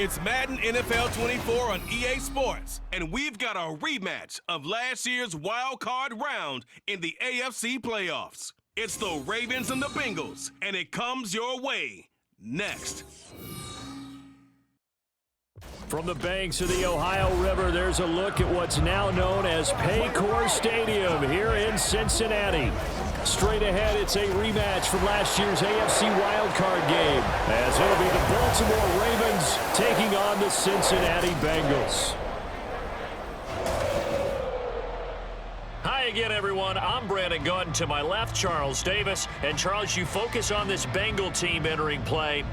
It's Madden NFL 24 on EA Sports, and we've got a rematch of last year's wild card round in the AFC playoffs. It's the Ravens and the Bengals, and it comes your way next. From the banks of the Ohio River, there's a look at what's now known as Paycor Stadium here in Cincinnati. Straight ahead, it's a rematch from last year's AFC wildcard game, as it'll be the Baltimore Ravens taking on the Cincinnati Bengals. Hi again, everyone. I'm Brandon Gunn. To my left, Charles Davis. And Charles, you focus on this Bengal team entering play.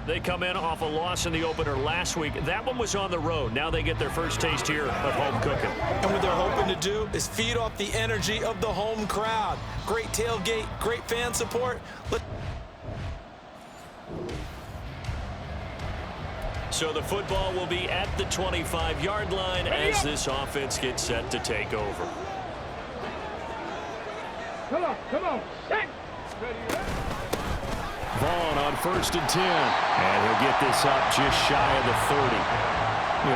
They come in off a loss in the opener last week. That one was on the road. Now they get their first taste here of home cooking. And what they're hoping to do is feed off the energy of the home crowd. Great tailgate, great fan support. So the football will be at the 25-yard line as this offense gets set to take over. Come on, set. Vaughn on 1st and 10. And he'll get this up just shy of the 30.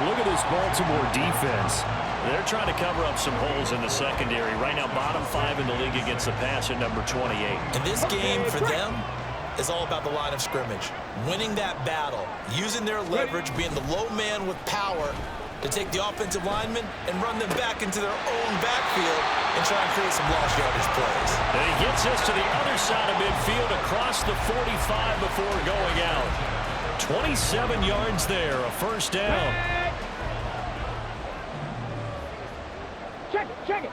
Look at this Baltimore defense. They're trying to cover up some holes in the secondary. Right now, bottom 5 in the league against the pass at number 28. And this game for them is all about the line of scrimmage. Winning that battle, using their leverage, being the low man with power to take the offensive linemen and run them back into their own backfield and try and create some lost yardage plays. And he gets us to the other side of midfield across the 45 before going out. 27 yards there, a first down. Check it.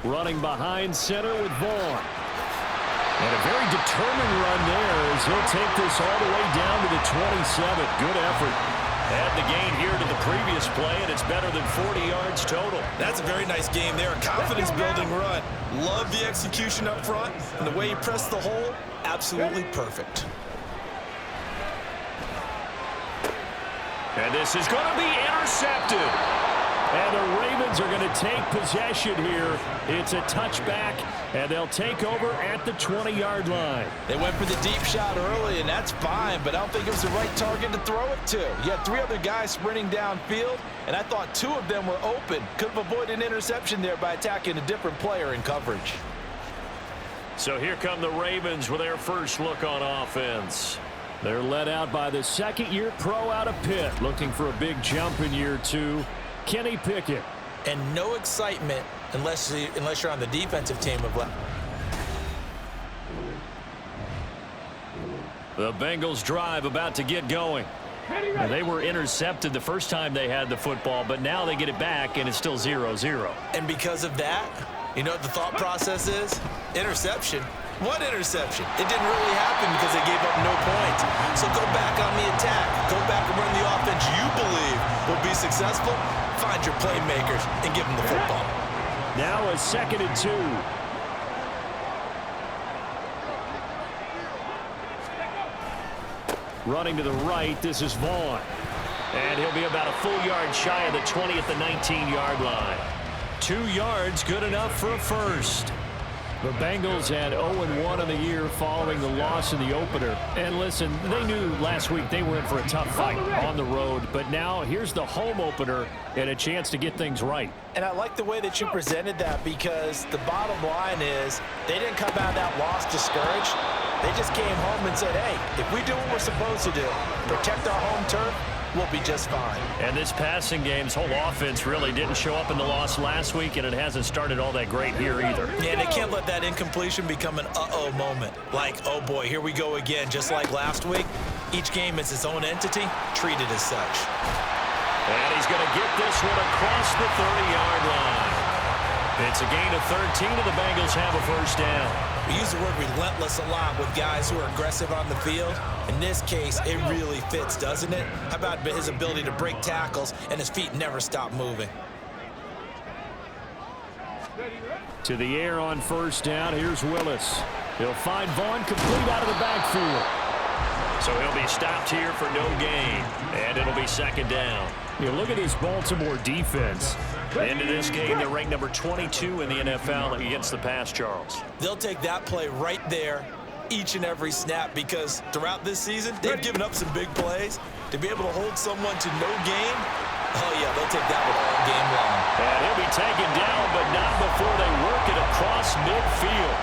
Running behind center with Vaughn. And a very determined run there as he'll take this all the way down to the 27. Good effort. Add the gain here to the previous play, and it's better than 40 yards total. That's a very nice game there. A confidence-building run. Love the execution up front, and the way he pressed the hole, absolutely perfect. And this is going to be intercepted. And the Ravens are going to take possession here. It's a touchback, and they'll take over at the 20-yard line. They went for the deep shot early, and that's fine, but I don't think it was the right target to throw it to. You had 3 other guys sprinting downfield, and I thought 2 of them were open. Could have avoided an interception there by attacking a different player in coverage. So here come the Ravens with their first look on offense. They're led out by the second-year pro out of Pitt, looking for a big jump in year 2. Kenny Pickett. And no excitement unless you're on the defensive team of left. The Bengals drive about to get going. And they were intercepted the first time they had the football, but now they get it back, and it's still 0-0. And because of that, you know what the thought process is? Interception. What interception? It didn't really happen because they gave up no points. So go back on the attack. Go back and run the offense you believe will be successful. Find your playmakers and give them the football. Now a 2nd and 2. Running to the right, this is Vaughn. And he'll be about a full yard shy of the 20 at the 19-yard line. 2 yards, good enough for a first. The Bengals had 0-1 in the year following the loss in the opener. And listen, they knew last week they were in for a tough fight on the road. But now here's the home opener and a chance to get things right. And I like the way that you presented that because the bottom line is they didn't come out of that loss discouraged. They just came home and said, hey, if we do what we're supposed to do, protect our home turf, we'll be just fine. And this passing game's whole offense really didn't show up in the loss last week, and it hasn't started all that great here either. Yeah, they can't let that incompletion become an uh-oh moment. Like, oh boy, here we go again, just like last week. Each game is its own entity, treated as such. And he's going to get this one across the 30-yard line. It's a gain of 13, and the Bengals have a first down. We use the word relentless a lot with guys who are aggressive on the field. In this case, it really fits, doesn't it? How about his ability to break tackles and his feet never stop moving? To the air on first down, here's Willis. He'll find Vaughn complete out of the backfield. So he'll be stopped here for no gain, and it'll be 2nd down. You look at this Baltimore defense. Into this game, they're ranked number 22 in the NFL against the pass, Charles. They'll take that play right there each and every snap because throughout this season, they've given up some big plays. To be able to hold someone to no gain, oh yeah, they'll take that one all game long. And he'll be taken down, but not before they work it across midfield.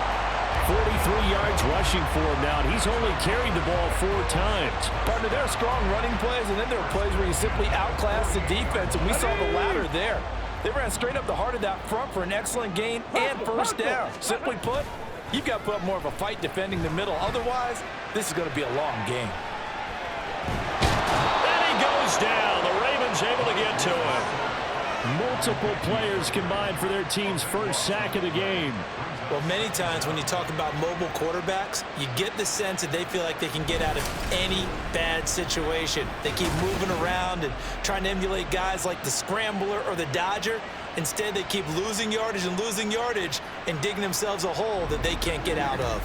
43 yards rushing for him now, and he's only carried the ball 4 times. Partner, there are strong running plays, and then there are plays where you simply outclass the defense, and we saw the latter there. They ran straight up the heart of that front for an excellent gain and first down. Simply put, you've got to put up more of a fight defending the middle. Otherwise, this is going to be a long game. And he goes down. The Ravens able to get to him. Multiple players combined for their team's first sack of the game. Well, many times when you talk about mobile quarterbacks, you get the sense that they feel like they can get out of any bad situation. They keep moving around and trying to emulate guys like the Scrambler or the Dodger. Instead, they keep losing yardage and digging themselves a hole that they can't get out of.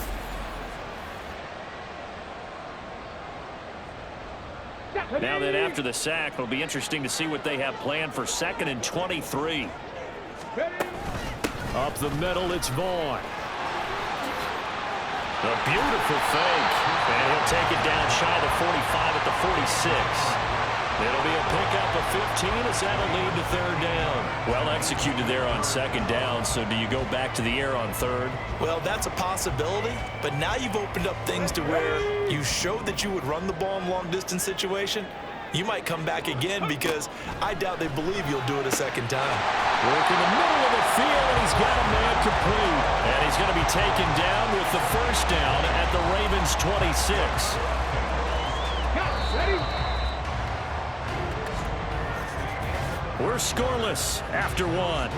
Now then, after the sack, it'll be interesting to see what they have planned for 2nd and 23. Up the middle, it's Vaughn. A beautiful fake. And he'll take it down shy of the 45 at the 46. It'll be a pickup of 15 as that'll lead to 3rd down. Well executed there on 2nd down, so do you go back to the air on 3rd? Well, that's a possibility, but now you've opened up things to where you showed that you would run the ball in long-distance situation. You might come back again because I doubt they believe you'll do it a 2nd time. Working the middle of the field, and he's got a man complete. And he's going to be taken down with the 1st down at the Ravens' 26. We're scoreless after 1.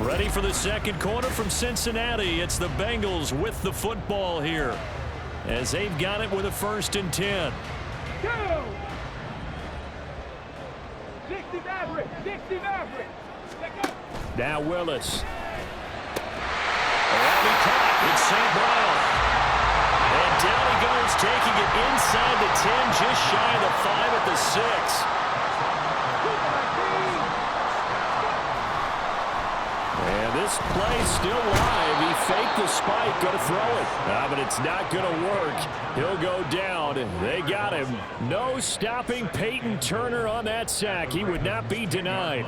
Ready for the 2nd quarter from Cincinnati. It's the Bengals with the football here as they've got it with a 1st and 10. Go! 60 Maverick! 60 Maverick! Now Willis. And he caught. It's St. Brown. And down he goes, taking it inside the 10, just shy of the 5 at the 6. And this play still live. He faked the spike, going to throw it. But it's not going to work. He'll go down. They got him. No stopping Peyton Turner on that sack. He would not be denied.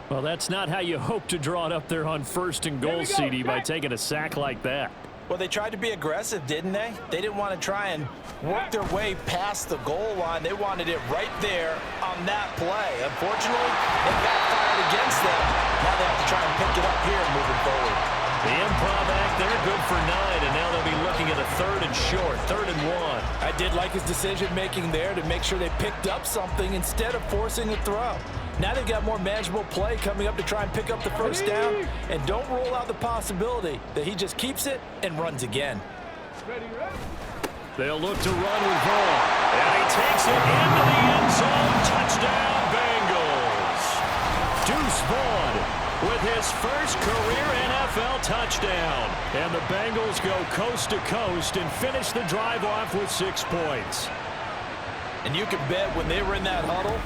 Well, that's not how you hope to draw it up there on 1st and goal, CD, by taking a sack like that. Well, they tried to be aggressive, didn't they? They didn't want to try and work their way past the goal line. They wanted it right there on that play. Unfortunately, it backfired against them. Now they have to try and pick it up here moving forward. The improv act there, good for 9, and now they'll be looking at a 3rd and short, 3rd and 1. I did like his decision-making there to make sure they picked up something instead of forcing a throw. Now they've got more manageable play coming up to try and pick up the 1st down, and don't rule out the possibility that he just keeps it and runs again. They'll look to run with Vaughn, and he takes it into the end zone. Touchdown, Bengals. Deuce Vaughn with his first career NFL touchdown. And the Bengals go coast to coast and finish the drive off with 6 points. And you can bet when they were in that huddle,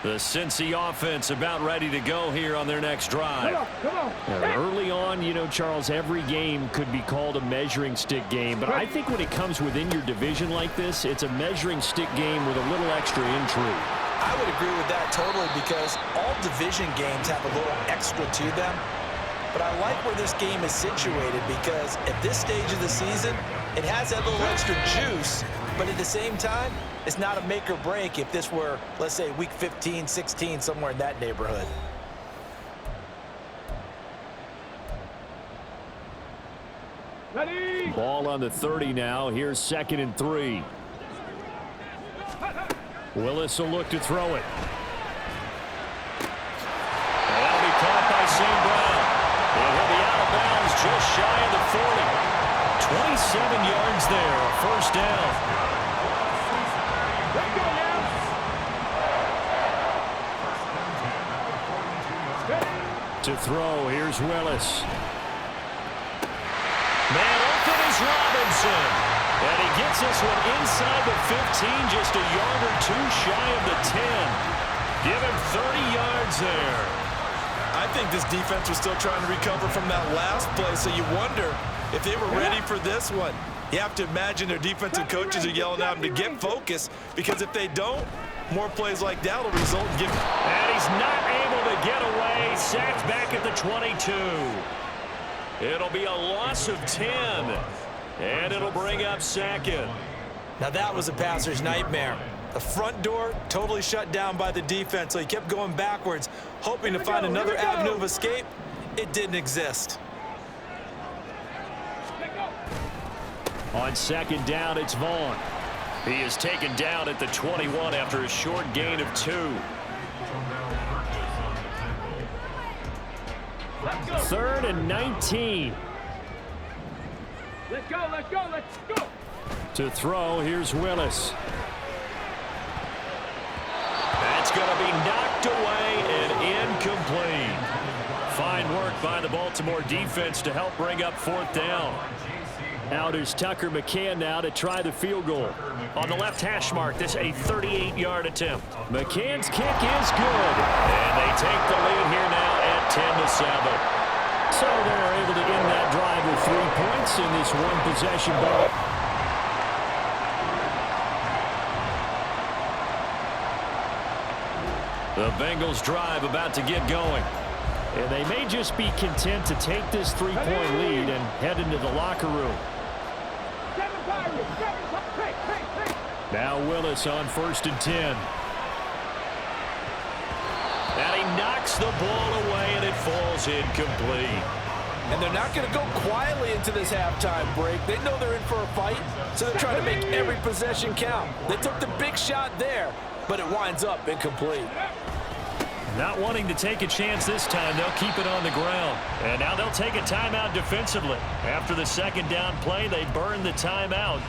the Cincy offense about ready to go here on their next drive. Come on. Early on, you know, Charles, every game could be called a measuring stick game. But I think when it comes within your division like this, it's a measuring stick game with a little extra intrigue. I would agree with that totally because all division games have a little extra to them. But I like where this game is situated because at this stage of the season, it has that little extra juice. But at the same time, it's not a make or break if this were, let's say, week 15, 16, somewhere in that neighborhood. Ready? Ball on the 30 now. Here's 2nd and 3. Willis will look to throw it. And that'll be caught by St. Brown. And he'll be out of bounds just shy of the 40. 27 yards there, a 1st down. Let's go now. To throw, here's Willis. Man open is Robinson. And he gets this one inside the 15, just a yard or 2 shy of the 10. Give him 30 yards there. I think this defense was still trying to recover from that last play, so you wonder if they were ready for this one. You have to imagine their defensive coaches are yelling at them to get focused, because if they don't, more plays like that will result in giving. And he's not able to get away. Sacked back at the 22. It'll be a loss of 10. And it'll bring up second. Now that was a passer's nightmare. The front door totally shut down by the defense, so he kept going backwards, hoping to find another avenue of escape. It didn't exist. On second down, it's Vaughn. He is taken down at the 21 after a short gain of 2. 3rd and 19. Let's go, let's go, let's go. To throw, here's Willis. That's going to be knocked away and incomplete. Fine work by the Baltimore defense to help bring up 4th down. Out is Tucker McCann now to try the field goal. On the left hash mark, this a 38-yard attempt. McCann's kick is good. And they take the lead here now at 10-7. So they're able to end that drive with 3 points in this one-possession ball. The Bengals drive about to get going. And they may just be content to take this 3-point lead and head into the locker room. Now Willis on 1st and 10. And he knocks the ball away, and it falls incomplete. And they're not going to go quietly into this halftime break. They know they're in for a fight, so they're trying to make every possession count. They took the big shot there, but it winds up incomplete. Not wanting to take a chance this time, they'll keep it on the ground. And now they'll take a timeout defensively. After the 2nd down play, they burn the timeout,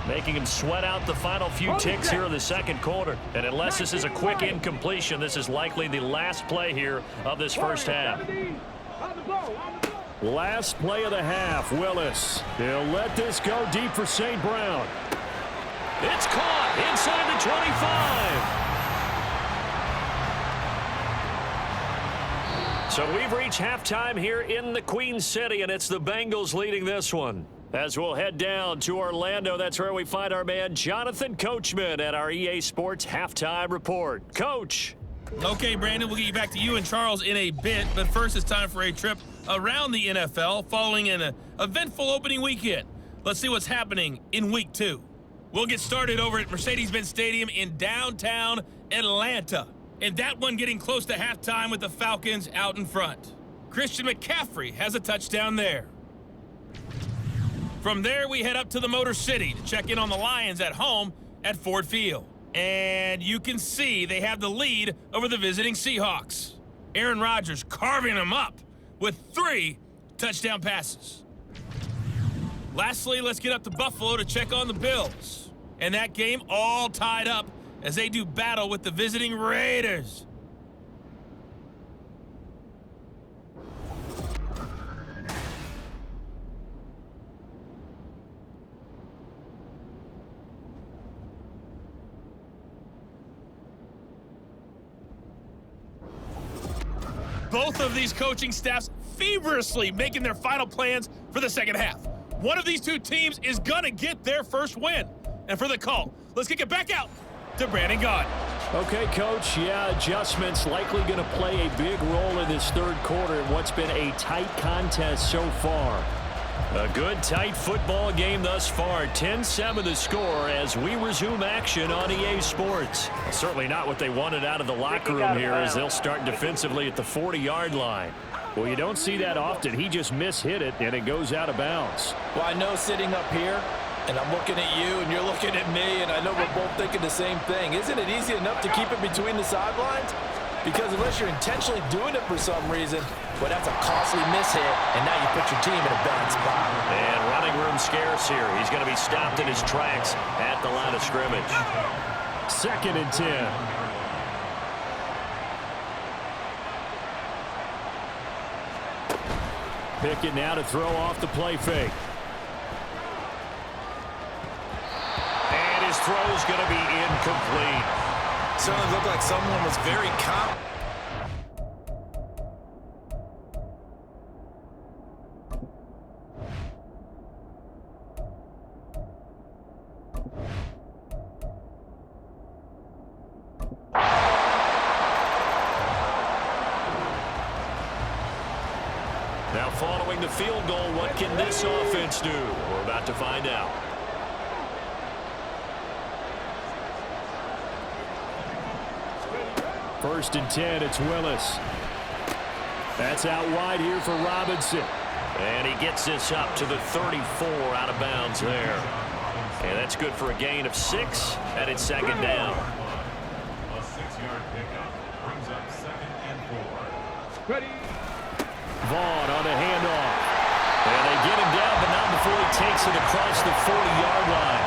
making them sweat out the final few ticks here in the 2nd quarter. And unless this is a quick incompletion, this is likely the last play here of this 1st half. Last play of the half, Willis. He'll let this go deep for St. Brown. It's caught inside the 25. So we've reached halftime here in the Queen City, and it's the Bengals leading this one. As we'll head down to Orlando, that's where we find our man Jonathan Coachman at our EA Sports Halftime Report. Coach. Okay, Brandon, we'll get you back to you and Charles in a bit, but first it's time for a trip around the NFL following an eventful opening weekend. Let's see what's happening in Week 2. We'll get started over at Mercedes-Benz Stadium in downtown Atlanta. And that one getting close to halftime with the Falcons out in front. Christian McCaffrey has a touchdown there. From there, we head up to the Motor City to check in on the Lions at home at Ford Field. And you can see they have the lead over the visiting Seahawks. Aaron Rodgers carving them up with 3 touchdown passes. Lastly, let's get up to Buffalo to check on the Bills. And that game all tied up as they do battle with the visiting Raiders. Both of these coaching staffs feverishly making their final plans for the 2nd half. One of these 2 teams is gonna get their first win. And for the call, let's kick it back out to Brandon Gaudin. Okay, Coach, adjustments likely going to play a big role in this 3rd quarter in what's been a tight contest so far. A good, tight football game thus far. 10-7 the score as we resume action on EA Sports. Certainly not what they wanted out of the locker room here as they'll start defensively at the 40-yard line. Well, you don't see that often. He just mishit it, and it goes out of bounds. Well, I know sitting up here, and I'm looking at you, and you're looking at me, and I know we're both thinking the same thing. Isn't it easy enough to keep it between the sidelines? Because unless you're intentionally doing it for some reason, well, that's a costly miss hit, and now you put your team in a bad spot. And running room scarce here. He's going to be stopped in his tracks at the line of scrimmage. 2nd and 10. Pickett now to throw off the play fake. And his throw's going to be incomplete. Certainly looked like someone was very confident. throwing the field goal. What can this offense do? We're about to find out. First and 10, it's Willis. That's out wide here for Robinson. And he gets this up to the 34, out of bounds there. And that's good for a gain of 6, and it's second down. A 6-yard pickup brings up 2nd and 4. Ready. Vaughn on the handoff. And they get him down, but not before he takes it across the 40-yard line.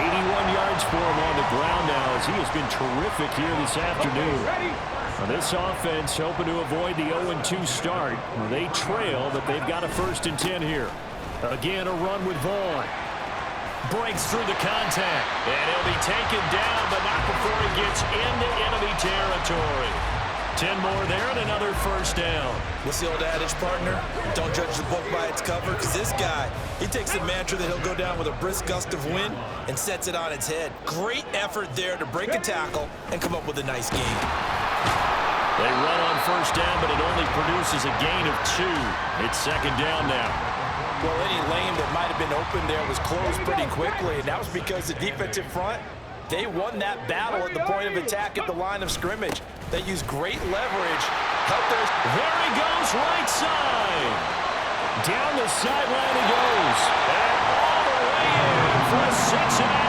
81 yards for him on the ground now, as he has been terrific here this afternoon. Ready. Now this offense hoping to avoid the 0-2 start. They trail, but they've got a 1st and 10 here. Again, a run with Vaughn. Breaks through the contact. And he'll be taken down, but not before he gets into enemy territory. 10 more there and another 1st down. What's the old adage, partner? Don't judge the book by its cover, because this guy, he takes the mantra that he'll go down with a brisk gust of wind and sets it on its head. Great effort there to break a tackle and come up with a nice gain. They run on 1st down, but it only produces a gain of 2. It's 2nd down now. Well, any lane that might have been open there was closed pretty quickly, and that was because the defensive front, they won that battle at the point of attack at the line of scrimmage. They used great leverage. There he goes, right side. Down the sideline he goes. And all the way in for a Cincinnati.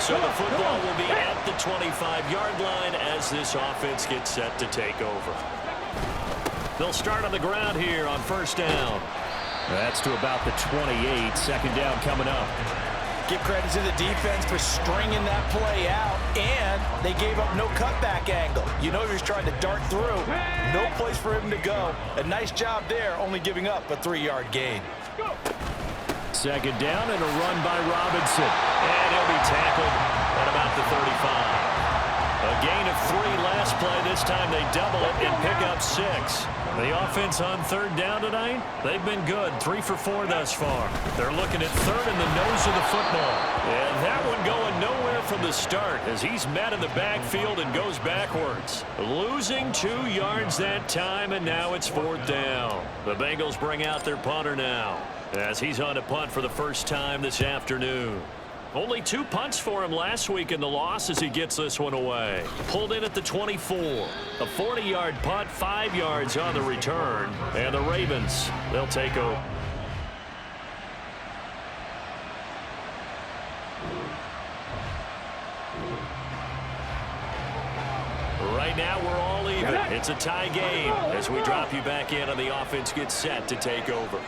So the football will be at the 25-yard line as this offense gets set to take over. They'll start on the ground here on 1st down. That's to about the 28. 2nd down coming up. Give credit to the defense for stringing that play out, and they gave up no cutback angle. You know he was trying to dart through. No place for him to go. A nice job there, only giving up a 3-yard gain. 2nd down and a run by Robinson. And he'll be tackled at about the 35. A gain of 3 last play. This time they double it and pick up 6. The offense on 3rd down tonight, they've been good. 3 for 4 thus far. They're looking at 3rd in the nose of the football. And that one going nowhere from the start as he's met in the backfield and goes backwards. Losing 2 yards that time, and now it's 4th down. The Bengals bring out their punter now as he's on a punt for the first time this afternoon. Only 2 punts for him last week in the loss as he gets this one away. Pulled in at the 24. A 40-yard punt, 5 yards on the return. And the Ravens, they'll take over. Right now, we're all even. It's a tie game as we drop you back in and the offense gets set to take over.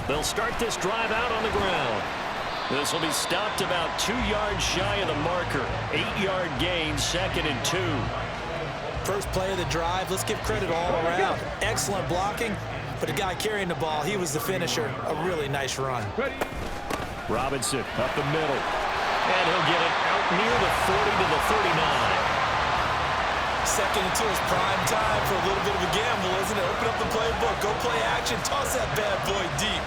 They'll start this drive out on the ground. This will be stopped about 2 yards shy of the marker. 8-yard gain, 2nd and 2. First play of the drive, let's give credit all around. Excellent blocking, but the guy carrying the ball, he was the finisher. A really nice run. Robinson up the middle. And he'll get it out near the 40 to the 39. 2nd and 2 is prime time for a little bit of a gamble, isn't it? Open up the playbook, go play action, toss that bad boy deep.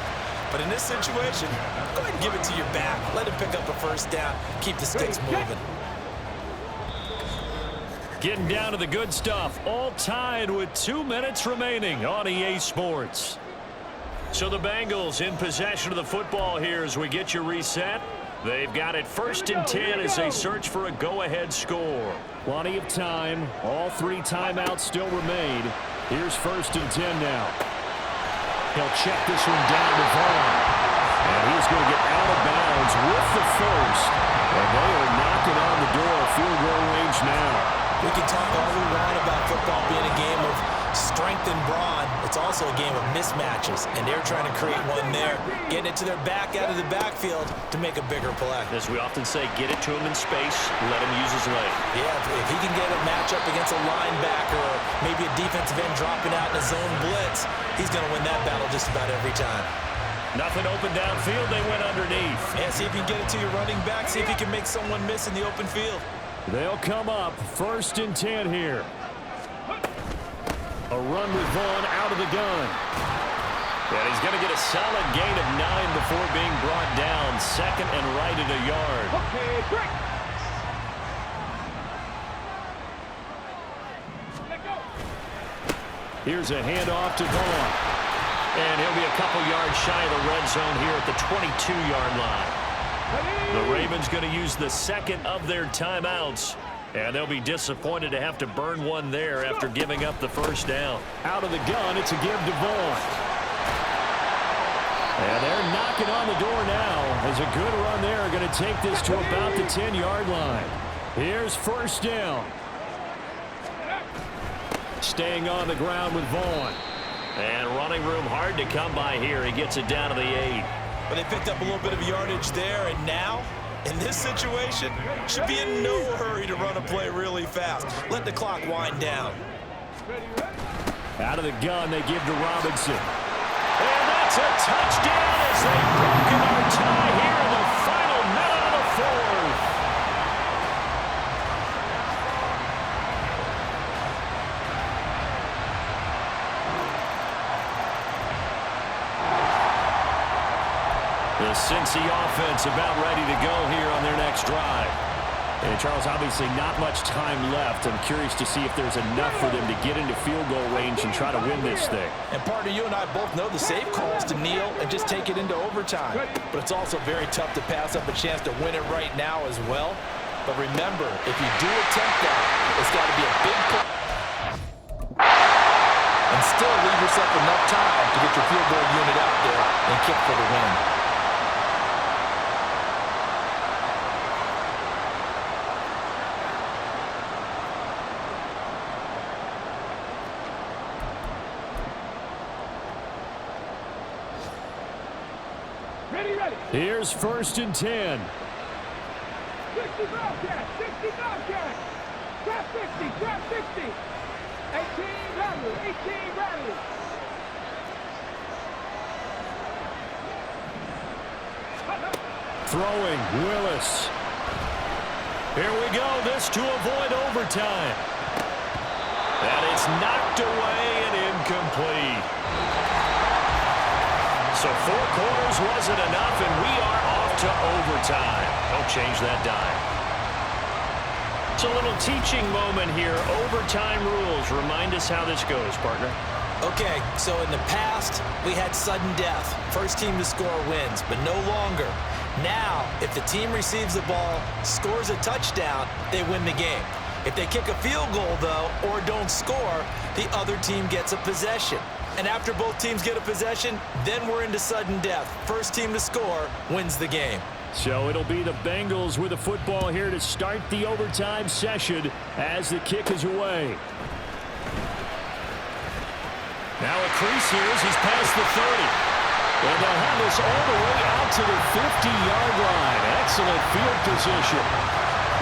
But in this situation, go ahead and give it to your back. Let him pick up a 1st down. Keep the sticks moving. Getting down to the good stuff. All tied with 2 minutes remaining on EA Sports. So the Bengals in possession of the football here as we get you reset. They've got it 1st and 10 as they search for a go-ahead score. Plenty of time. All 3 timeouts still remain. Here's 1st and 10 now. He'll check this one down to Vaughn. And he's going to get out of bounds with the 1st. And they are knocking on the door of field goal range now. We can talk all we want about football being a game of strength and brawn. It's also a game of mismatches, and they're trying to create one there, getting it to their back out of the backfield to make a bigger play. As we often say, get it to him in space, let him use his leg. Yeah, if he can get a matchup against a linebacker or maybe a defensive end dropping out in a zone blitz, he's going to win that battle just about every time. Nothing open downfield, they went underneath. Yeah, see if you can get it to your running back, see if you can make someone miss in the open field. They'll come up 1st and 10 here. A run with Vaughn out of the gun. And he's going to get a solid gain of 9 before being brought down. 2nd and right at a yard. Here's a handoff to Vaughn. And he'll be a couple yards shy of the red zone here at the 22-yard line. The Ravens going to use the second of their timeouts. And they'll be disappointed to have to burn one there after giving up the first down. Out of the gun, it's a give to Vaughn. And they're knocking on the door now as a good run there going to take this to about the 10-yard line. Here's first down. Staying on the ground with Vaughn. And running room hard to come by here. He gets it down to the 8. But they picked up a little bit of yardage there, and now, in this situation, should be in no hurry to run a play really fast. Let the clock wind down. Out of the gun, they give to Robinson. And that's a touchdown as they've broken our tie here in the final minute of the fourth. The Cincy offense about ready to go here on their next drive. And Charles, obviously not much time left. I'm curious to see if there's enough for them to get into field goal range and try to win this thing. And partner, you and I both know the safe call is to kneel and just take it into overtime. But it's also very tough to pass up a chance to win it right now as well. But remember, if you do attempt that, it's got to be a big play. And still leave yourself enough time to get your field goal unit out there and kick for the win. Here's first and 10. 60 Bobcat, 60 Bobcat. Trap 60, trap 60. 18 rattle, 18 rattle. Throwing, Willis. Here we go, this to avoid overtime. And it's knocked away and incomplete. So 4 quarters wasn't enough, and we are off to overtime. Don't change that dime. It's a little teaching moment here. Overtime rules. Remind us how this goes, partner. Okay, so in the past, we had sudden death. First team to score wins, but no longer. Now, if the team receives the ball, scores a touchdown, they win the game. If they kick a field goal, though, or don't score, the other team gets a possession. And after both teams get a possession, then we're into sudden death. First team to score wins the game. So it'll be the Bengals with the football here to start the overtime session as the kick is away. Now a crease here as he's past the 30. And they'll have this all the way out to the 50-yard line. Excellent field position.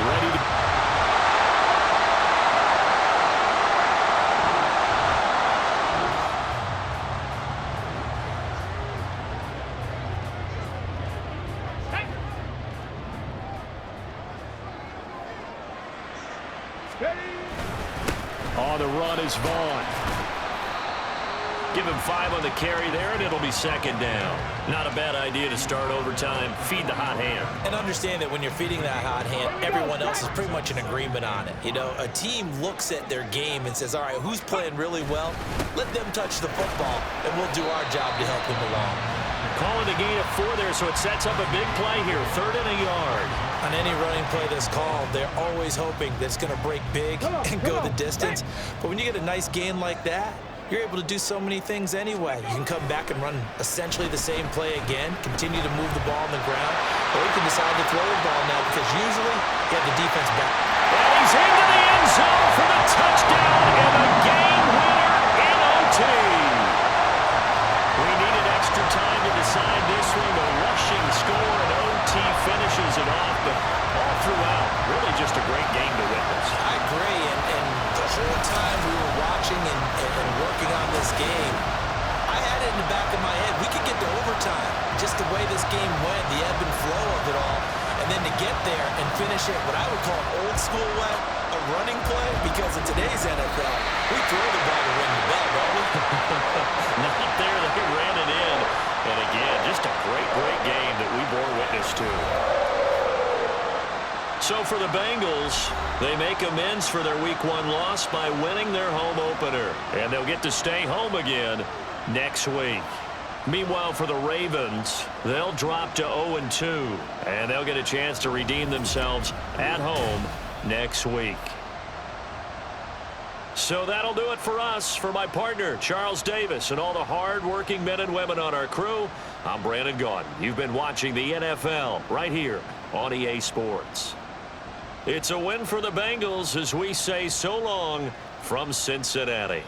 Ready to... On the run is Vaughn. Give him 5 on the carry there, and it'll be second down. Not a bad idea to start overtime. Feed the hot hand. And understand that when you're feeding that hot hand, everyone else is pretty much in agreement on it. You know, a team looks at their game and says, all right, who's playing really well? Let them touch the football, and we'll do our job to help them along. Calling a gain of 4 there, so it sets up a big play here. 3rd and a yard. On any running play that's called, they're always hoping that it's going to break big and go the distance. But when you get a nice gain like that, you're able to do so many things anyway. You can come back and run essentially the same play again, continue to move the ball on the ground, or you can decide to throw the ball now because usually you have the defense back. And he's into the end zone for the touchdown and the game winner in OT. We needed extra time to decide this one. The rushing score and OT finishes it off, but all throughout, really just a great game to witness. I agree, and the whole time we were watching and working on this game, I had it in the back of my head. We could get to overtime. Just the way this game went, the ebb and flow of it all, and then to get there and finish it what I would call an old school way, a running play, because in today's NFL, we throw the ball to ring the bell, don't we? Not there, they ran it in. And again, just a great, great game that we bore witness to. So for the Bengals, they make amends for their Week 1 loss by winning their home opener. And they'll get to stay home again next week. Meanwhile, for the Ravens, they'll drop to 0-2. And they'll get a chance to redeem themselves at home next week. So that'll do it for us. For my partner, Charles Davis, and all the hard-working men and women on our crew, I'm Brandon Gaudin. You've been watching the NFL right here on EA Sports. It's a win for the Bengals as we say so long from Cincinnati.